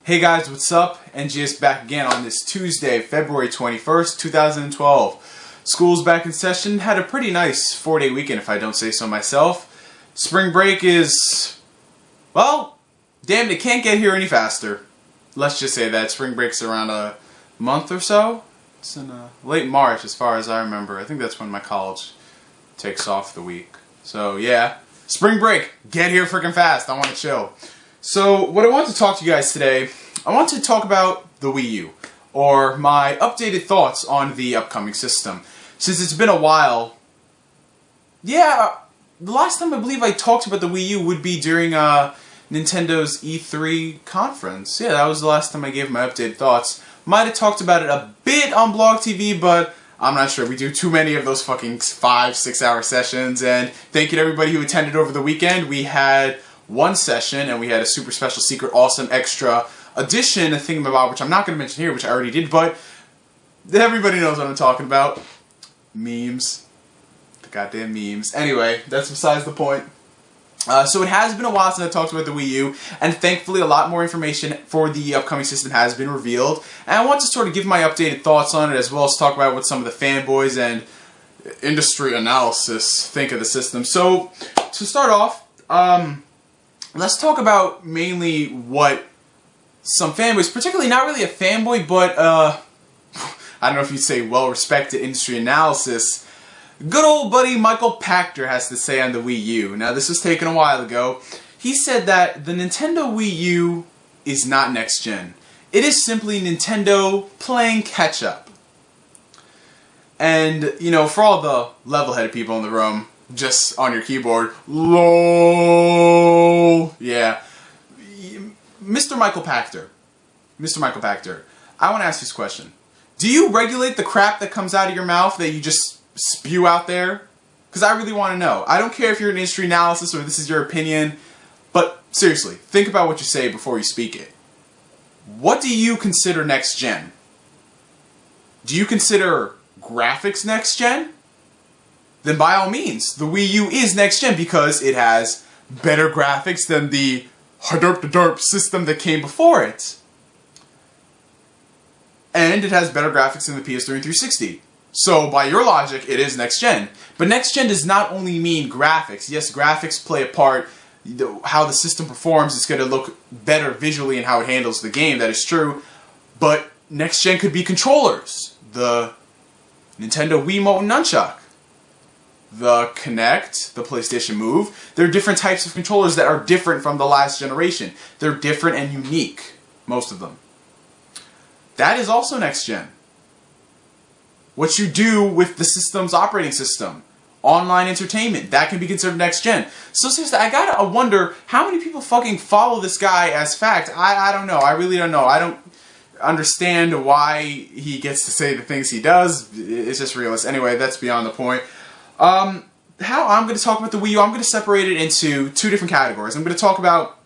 Hey guys, what's up? NGS back again on this Tuesday, February 21st, 2012. School's back in session. Had a pretty nice 4-day weekend if I don't say so myself. Spring break is, well, damn, it can't get here any faster. Let's just say that. Spring break's around a month or so. It's in late March as far as I remember. I think that's when my college takes off the week. So yeah, spring break, get here freaking fast. I want to chill. So what I want to talk to you guys today, I want to talk about the Wii U, or my updated thoughts on the upcoming system. Since it's been a while, yeah, the last time I believe I talked about the Wii U would be during Nintendo's E3 conference. Yeah, that was the last time I gave my updated thoughts. Might have talked about it a bit on Blog TV, but I'm not sure. We do too many of those fucking 5-6 hour sessions, and thank you to everybody who attended over the weekend. We had one session, and we had a super special, secret, awesome, extra edition thingamabob, which I'm not going to mention here, which I already did, but everybody knows what I'm talking about. Memes. The goddamn memes. Anyway, that's besides the point. So it has been a while since I talked about the Wii U, and thankfully a lot more information for the upcoming system has been revealed. And I want to sort of give my updated thoughts on it, as well as talk about what some of the fanboys and industry analysis think of the system. So, to start off, let's talk about mainly what some fanboys, particularly not really a fanboy, but I don't know if you'd say well-respected industry analysis, good old buddy Michael Pachter has to say on the Wii U. Now this was taken a while ago. He said that the Nintendo Wii U is not next gen. It is simply Nintendo playing catch up. And, you know, for all the level-headed people in the room, just on your keyboard, LOL. Yeah. Mr. Michael Pachter, I want to ask you this question. Do you regulate the crap that comes out of your mouth that you just spew out there? Because I really want to know. I don't care if you're an industry analysis or this is your opinion, but seriously, think about what you say before you speak it. What do you consider next gen? Do you consider graphics next gen? Then by all means, the Wii U is next gen because it has better graphics than the derp system that came before it. And it has better graphics than the PS3 and 360. So by your logic, it is next gen. But next gen does not only mean graphics. Yes, graphics play a part. How the system performs is going to look better visually and how it handles the game. That is true. But next gen could be controllers. The Nintendo Wiimote and Nunchuck. The Kinect, the PlayStation Move. There are different types of controllers that are different from the last generation. They're different and unique, most of them. That is also next gen. What you do with the system's operating system, online entertainment, that can be considered next gen. So seriously, I gotta wonder how many people fucking follow this guy as fact. I don't know. I really don't know. I don't understand why he gets to say the things he does. It's just realist. Anyway, that's beyond the point. How I'm going to talk about the Wii U, I'm going to separate it into two different categories. I'm going to talk about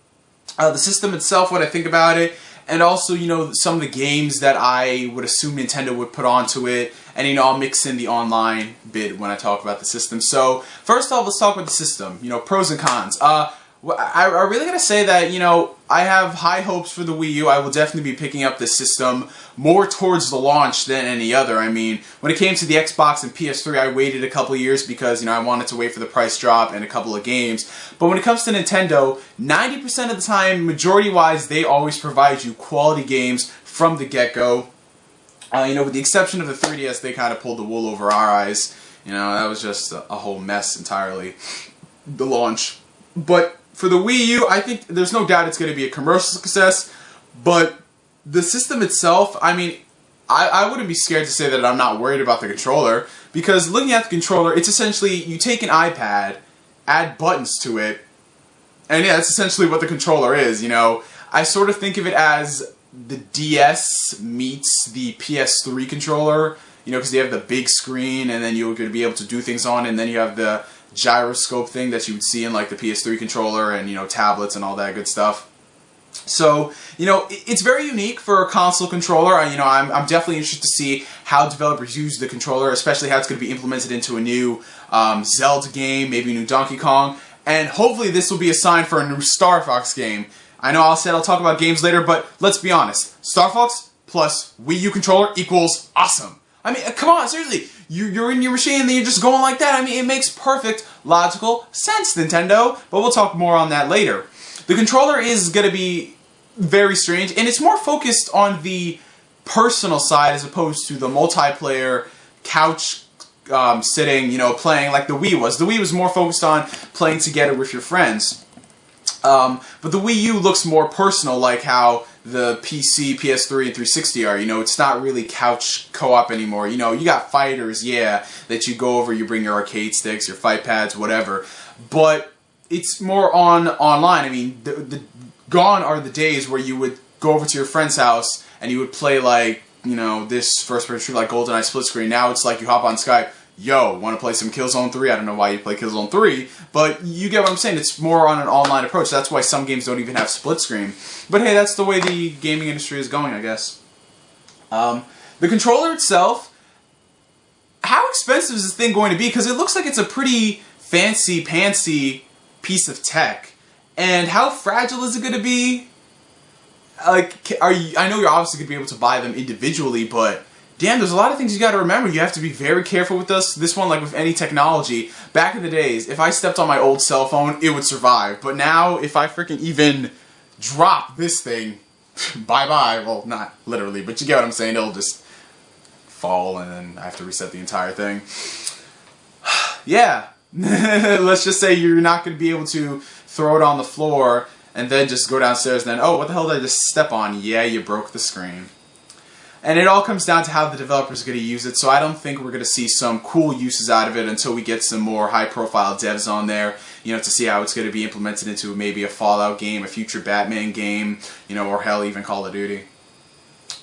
the system itself, what I think about it, and also, you know, some of the games that I would assume Nintendo would put onto it, and, you know, I'll mix in the online bit when I talk about the system. So, first off, let's talk about the system, you know, pros and cons. I really gotta say that, you know, I have high hopes for the Wii U. I will definitely be picking up this system more towards the launch than any other. I mean, when it came to the Xbox and PS3, I waited a couple of years because, you know, I wanted to wait for the price drop and a couple of games. But when it comes to Nintendo, 90% of the time, majority-wise, they always provide you quality games from the get-go. You know, with the exception of the 3DS, they kind of pulled the wool over our eyes. You know, that was just a whole mess entirely, the launch. But for the Wii U, I think there's no doubt it's going to be a commercial success, but the system itself, I mean, I wouldn't be scared to say that I'm not worried about the controller, because looking at the controller, it's essentially, you take an iPad, add buttons to it, and yeah, that's essentially what the controller is, you know. I sort of think of it as the DS meets the PS3 controller, you know, because they have the big screen, and then you're going to be able to do things on, and then you have the gyroscope thing that you would see in like the PS3 controller and, you know, tablets and all that good stuff. So, you know, it's very unique for a console controller. You know, I'm definitely interested to see how developers use the controller, especially how it's going to be implemented into a new Zelda game, maybe a new Donkey Kong, and hopefully this will be a sign for a new Star Fox game. I know I'll talk about games later, but let's be honest. Star Fox plus Wii U controller equals awesome. I mean, come on, seriously. You're in your machine and then you're just going like that. I mean, it makes perfect logical sense, Nintendo. But we'll talk more on that later. The controller is going to be very strange, and it's more focused on the personal side as opposed to the multiplayer couch sitting, playing like the Wii was. The Wii was more focused on playing together with your friends. But the Wii U looks more personal, like how the PC, PS3, and 360 are. It's not really couch co-op anymore. You got fighters, yeah, that you go over, you bring your arcade sticks, your fight pads, whatever. But it's more online. I mean, gone are the days where you would go over to your friend's house and you would play like, this first-person shooter like GoldenEye split screen. Now it's like you hop on Skype, yo, want to play some Killzone 3? I don't know why you play Killzone 3, but you get what I'm saying. It's more on an online approach. That's why some games don't even have split screen. But hey, that's the way the gaming industry is going, I guess. The controller itself, how expensive is this thing going to be? Because it looks like it's a pretty fancy-pantsy piece of tech. And how fragile is it going to be? Like, I know you're obviously going to be able to buy them individually, but damn, there's a lot of things you got to remember. You have to be very careful with this one, like with any technology. Back in the days, if I stepped on my old cell phone, it would survive. But now, if I freaking even drop this thing, bye-bye. Well, not literally, but you get what I'm saying. It'll just fall, and then I have to reset the entire thing. Yeah. Let's just say you're not going to be able to throw it on the floor and then just go downstairs and then, oh, what the hell did I just step on? Yeah, you broke the screen. And it all comes down to how the developers are going to use it, so I don't think we're going to see some cool uses out of it until we get some more high-profile devs on there, to see how it's going to be implemented into maybe a Fallout game, a future Batman game, or hell, even Call of Duty.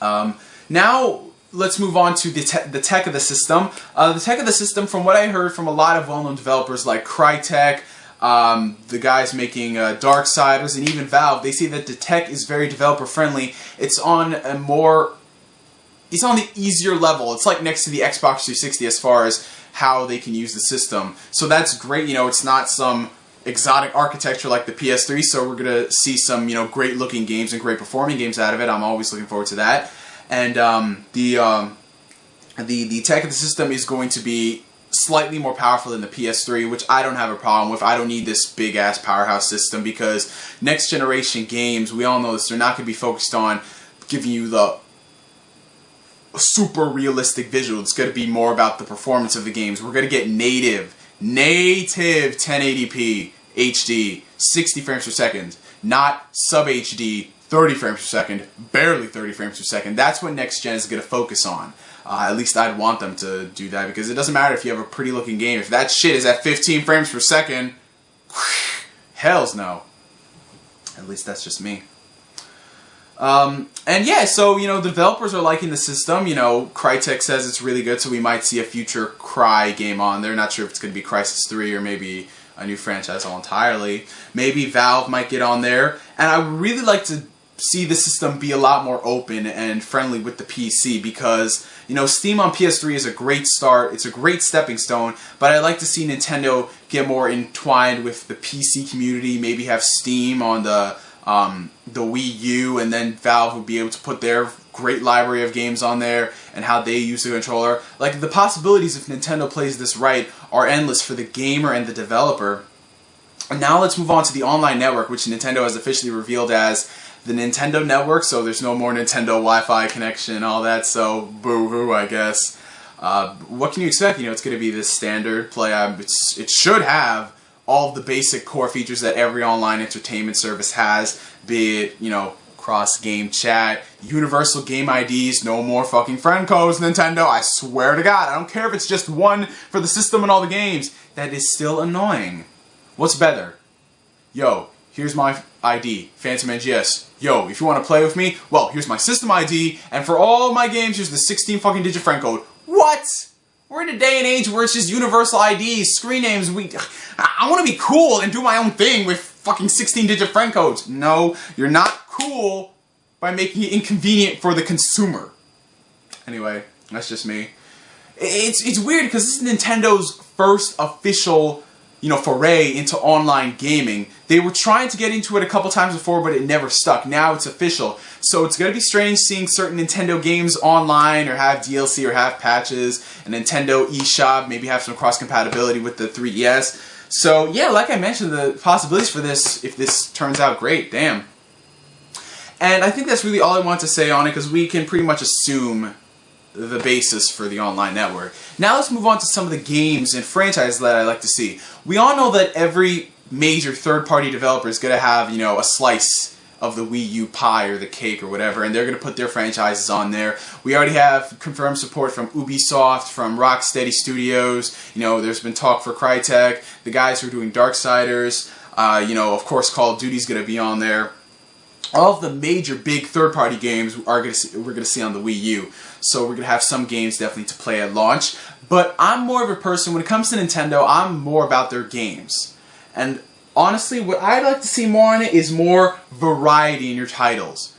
Now, let's move on to the tech of the system. The tech of the system, from what I heard from a lot of well-known developers like Crytek, the guys making Darksiders, and even Valve, they say that the tech is very developer-friendly. It's on the easier level. It's like next to the Xbox 360 as far as how they can use the system. So that's great. It's not some exotic architecture like the PS3, so we're going to see some, great looking games and great performing games out of it. I'm always looking forward to that. And the tech of the system is going to be slightly more powerful than the PS3, which I don't have a problem with. I don't need this big-ass powerhouse system because next generation games, we all know this, they're not going to be focused on giving you the super realistic visual. It's going to be more about the performance of the games. We're going to get native 1080p HD 60 frames per second, not sub HD 30 frames per second, barely 30 frames per second. That's what next gen is going to focus on. At least I'd want them to do that, because it doesn't matter if you have a pretty looking game. If that shit is at 15 frames per second, hells no. At least that's just me. And yeah, so, the developers are liking the system. Crytek says it's really good, so we might see a future Cry game on there. Not sure if it's going to be Crysis 3 or maybe a new franchise all entirely. Maybe Valve might get on there. And I would really like to see the system be a lot more open and friendly with the PC, because, Steam on PS3 is a great start. It's a great stepping stone, but I'd like to see Nintendo get more entwined with the PC community, maybe have Steam on the Wii U, and then Valve would be able to put their great library of games on there and how they use the controller. Like, the possibilities if Nintendo plays this right are endless for the gamer and the developer. And now let's move on to the online network, which Nintendo has officially revealed as the Nintendo Network, so there's no more Nintendo Wi-Fi connection and all that, so boo-hoo, I guess. What can you expect? It's going to be this standard play. It should have all of the basic core features that every online entertainment service has, be it, cross-game chat, universal game IDs, no more fucking friend codes, Nintendo, I swear to God. I don't care if it's just one for the system and all the games. That is still annoying. What's better? Yo, here's my ID, Phantom NGS. Yo, if you want to play with me, well, here's my system ID, and for all my games, here's the 16 fucking digit friend code. What? We're in a day and age where it's just universal IDs, screen names. I want to be cool and do my own thing with fucking 16-digit friend codes. No, you're not cool by making it inconvenient for the consumer. Anyway, that's just me. It's weird because this is Nintendo's first official foray into online gaming. They were trying to get into it a couple times before, but it never stuck. Now it's official. So it's going to be strange seeing certain Nintendo games online or have DLC or have patches. A Nintendo eShop, maybe have some cross-compatibility with the 3DS. So yeah, like I mentioned, the possibilities for this, if this turns out great, damn. And I think that's really all I want to say on it, because we can pretty much assume the basis for the online network. Now let's move on to some of the games and franchises that I like to see. We all know that every major third-party developer is going to have, a slice of the Wii U pie or the cake or whatever, and they're going to put their franchises on there. We already have confirmed support from Ubisoft, from Rocksteady Studios. There's been talk for Crytek, the guys who are doing Darksiders. Of course, Call of Duty's going to be on there. All of the major big third-party games we're going to see on the Wii U. So we're going to have some games definitely to play at launch. But I'm more of a person, when it comes to Nintendo, I'm more about their games. And honestly, what I'd like to see more on it is more variety in your titles.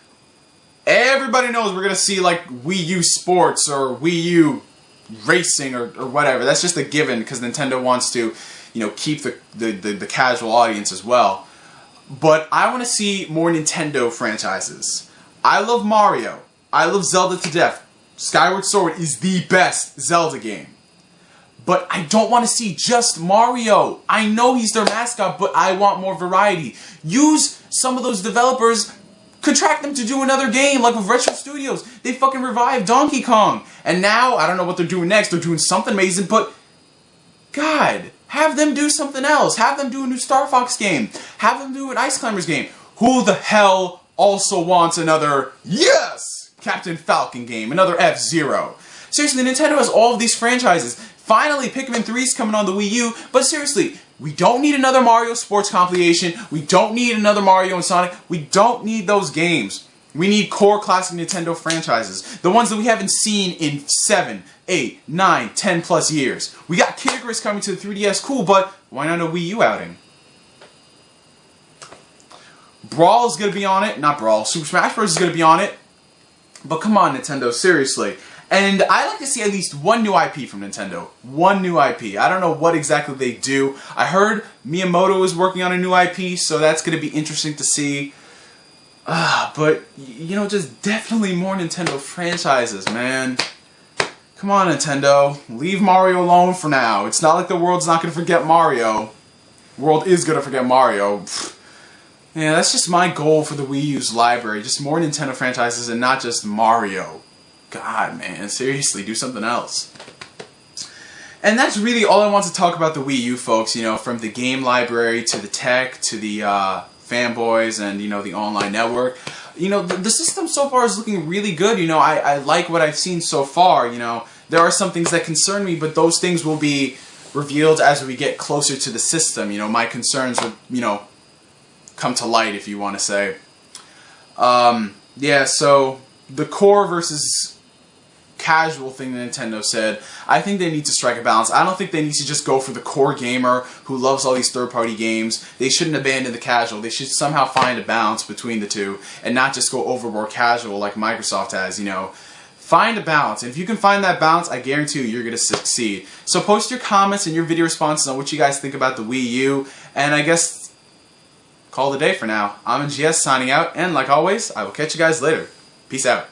Everybody knows we're going to see like Wii U Sports or Wii U Racing or whatever. That's just a given because Nintendo wants to, keep the casual audience as well. But I want to see more Nintendo franchises. I love Mario. I love Zelda to death. Skyward Sword is the best Zelda game. But I don't want to see just Mario. I know he's their mascot, but I want more variety. Use some of those developers, contract them to do another game, like with Retro Studios. They fucking revived Donkey Kong. And now, I don't know what they're doing next. They're doing something amazing, but God, have them do something else. Have them do a new Star Fox game. Have them do an Ice Climbers game. Who the hell also wants another, yes, Captain Falcon game, another F-Zero? Seriously, Nintendo has all of these franchises. Finally, Pikmin 3 is coming on the Wii U, but seriously, we don't need another Mario Sports compilation. We don't need another Mario and Sonic. We don't need those games. We need core classic Nintendo franchises. The ones that we haven't seen in 7, 8, 9, 10 plus years. We got Kid Icarus coming to the 3DS, cool, but why not a Wii U outing? Brawl is going to be on it. Not Brawl. Super Smash Bros. Is going to be on it. But come on, Nintendo, seriously. And I like to see at least one new IP from Nintendo. One new IP. I don't know what exactly they do. I heard Miyamoto is working on a new IP, so that's going to be interesting to see. But, just definitely more Nintendo franchises, man. Come on, Nintendo. Leave Mario alone for now. It's not like the world's not going to forget Mario. The world is going to forget Mario. Yeah, that's just my goal for the Wii U's library. Just more Nintendo franchises and not just Mario. God, man, seriously, do something else. And that's really all I want to talk about the Wii U, folks. From the game library to the tech to the fanboys and, the online network. The system so far is looking really good. I like what I've seen so far. There are some things that concern me, but those things will be revealed as we get closer to the system. My concerns would, come to light, if you want to say. Yeah, so the core versus casual thing that Nintendo said, I think they need to strike a balance. I don't think they need to just go for the core gamer who loves all these third-party games. They shouldn't abandon the casual. They should somehow find a balance between the two and not just go overboard casual like Microsoft has, Find a balance. And if you can find that balance, I guarantee you're going to succeed. So post your comments and your video responses on what you guys think about the Wii U. And I guess call it a day for now. I'm NGS signing out, and like always, I will catch you guys later. Peace out.